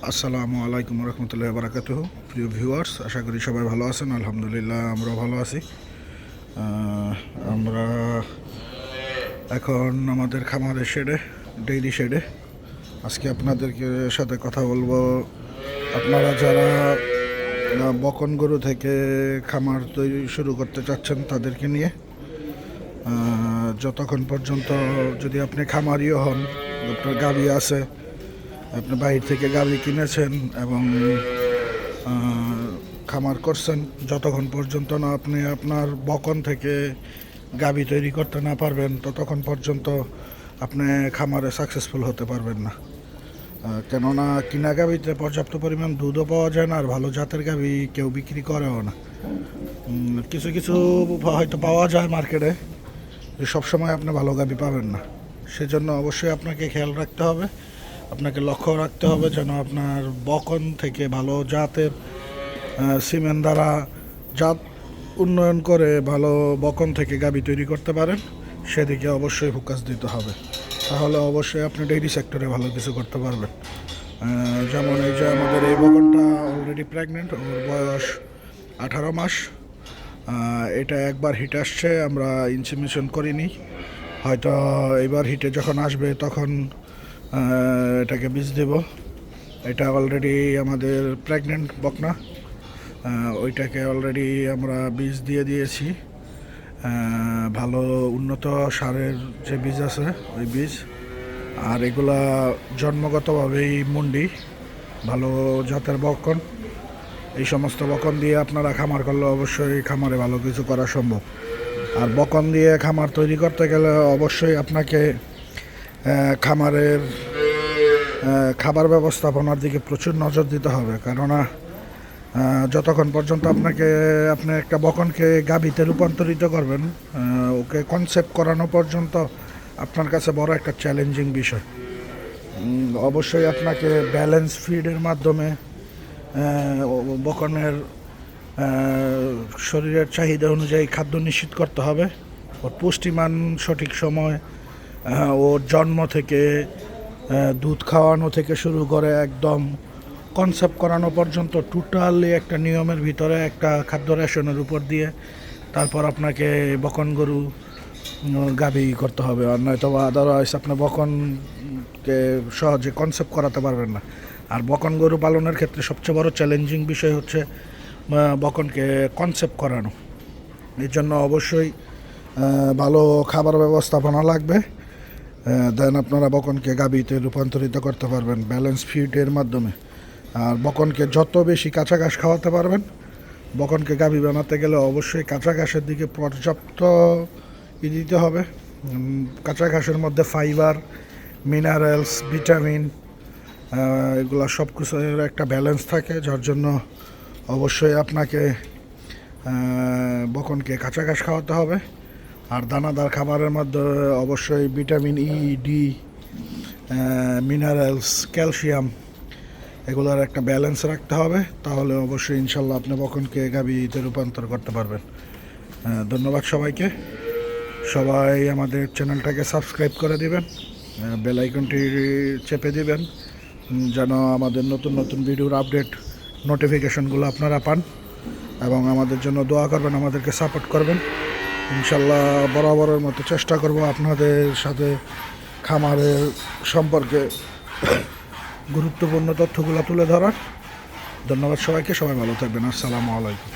আসসালামু আলাইকুম রহমতুল্লাহ বারাকাতুহু। প্রিয় ভিউয়ার্স, আশা করি সবাই ভালো আছেন। আলহামদুলিল্লাহ, আমরাও ভালো আছি। আমরা এখন আমাদের খামারের শেডে, ডেইরি শেডে আজকে আপনাদেরকে সাথে কথা বলবো। আপনারা যারা বকন গরু থেকে খামার তৈরি শুরু করতে চাচ্ছেন তাদেরকে নিয়ে, যতক্ষণ পর্যন্ত যদি আপনি খামারিও হন, আপনার গাভী আছে, আপনি বাইরে থেকে গাভী কিনেছেন এবং খামার করছেন, যতক্ষণ পর্যন্ত না আপনি আপনার বকন থেকে গাভী তৈরি করতে না পারবেন ততক্ষণ পর্যন্ত আপনি খামারে সাকসেসফুল হতে পারবেন না। কেননা কিনা গাভীতে পর্যাপ্ত পরিমাণ দুধও পাওয়া যায় না, আর ভালো জাতের গাভী কেউ বিক্রি করেও না। কিছু কিছু হয়তো পাওয়া যায় মার্কেটে, সবসময় আপনি ভালো গাভী পাবেন না। সেজন্য অবশ্যই আপনাকে খেয়াল রাখতে হবে, আপনাকে লক্ষ্য রাখতে হবে যেন আপনার বকন থেকে ভালো জাতের সিমেন্ট দ্বারা জাত উন্নয়ন করে ভালো বকন থেকে গাভী তৈরি করতে পারেন, সেদিকে অবশ্যই ফোকাস দিতে হবে। তাহলে অবশ্যই আপনি ডেইরি সেক্টরে ভালো কিছু করতে পারবেন। যেমন এই যে আমাদের এই বকনটা অলরেডি প্রেগনেন্ট, ওর বয়স 18 মাস। এটা একবার হিট আসছে, আমরা ইনসিমিনেশন করিনি, হয়তো এবার হিটে যখন আসবে তখন এটাকে বীজ দেব। এটা অলরেডি আমাদের প্রেগনেন্ট বকনা, ওইটাকে অলরেডি আমরা বীজ দিয়ে দিয়েছি। ভালো উন্নত সারের যে বীজ আছে ওই বীজ, আর এগুলা জন্মগতভাবেই মুন্ডি, ভালো জাতের বকন। এই সমস্ত বকন দিয়ে আপনারা খামার করলে অবশ্যই খামারে ভালো কিছু করা সম্ভব। আর বকন দিয়ে খামার তৈরি করতে গেলে অবশ্যই আপনাকে খামারের খাবার ব্যবস্থাপনার দিকে প্রচুর নজর দিতে হবে। কেননা যতক্ষণ পর্যন্ত আপনি একটা বকনকে গাভীতে রূপান্তরিত করবেন, ওকে কনসেপ্ট করানো পর্যন্ত আপনার কাছে বড় একটা চ্যালেঞ্জিং বিষয়। অবশ্যই আপনাকে ব্যালেন্স ফিডের মাধ্যমে বকনের শরীরের চাহিদা অনুযায়ী খাদ্য নিশ্চিত করতে হবে। ওর পুষ্টিমান সঠিক সময়, ওর জন্ম থেকে দুধ খাওয়ানো থেকে শুরু করে একদম কনসেপ্ট করানো পর্যন্ত টোটালি একটা নিয়মের ভিতরে একটা খাদ্য রেশনের উপর দিয়ে তারপর আপনাকে বকন গরু গাভী করতে হবে। আর নয়তো আদারওয়াইজ আপনি বকনকে সহজে কনসেপ্ট করাতে পারবেন না। আর বকন গরু পালনের ক্ষেত্রে সবচেয়ে বড় চ্যালেঞ্জিং বিষয় হচ্ছে বকনকে কনসেপ্ট করানো। এর জন্য অবশ্যই ভালো খাবার ব্যবস্থাপনা লাগবে, দেন আপনারা বকনকে গাভীতে রূপান্তরিত করতে পারবেন ব্যালেন্স ফিডের মাধ্যমে। আর বকনকে যত বেশি কাঁচা ঘাস খাওয়াতে পারবেন, বকনকে গাভী বানাতে গেলে অবশ্যই কাঁচা ঘাসের দিকে পর্যাপ্ত দিতে হবে। কাঁচা ঘাসের মধ্যে ফাইবার, মিনারেলস, ভিটামিন, এগুলো সব কিছুর একটা ব্যালেন্স থাকে, যার জন্য অবশ্যই আপনাকে বকনকে কাঁচা ঘাস খাওয়াতে হবে। আর দানাদার খাবারের মধ্যে অবশ্যই vitamin E, D, minerals, calcium, এগুলোর একটা ব্যালেন্স রাখতে হবে। তাহলে অবশ্যই ইনশাল্লাহ আপনি বকনকে গাভীতে রূপান্তর করতে পারবেন। ধন্যবাদ সবাইকে। সবাই আমাদের চ্যানেলটাকে সাবস্ক্রাইব করে দিবেন, বেল আইকনটি চেপে দিবেন যেন আমাদের নতুন নতুন ভিডিওর আপডেট নোটিফিকেশনগুলো আপনারা পান, এবং আমাদের জন্য দোয়া করবেন, আমাদেরকে সাপোর্ট করবেন। ইনশাল্লাহ বরাবরের মতো চেষ্টা করব আপনাদের সাথে খামারের সম্পর্কে গুরুত্বপূর্ণ তথ্যগুলো তুলে ধরার। ধন্যবাদ সবাইকে, সবাই ভালো থাকবেন। আসসালামু আলাইকুম।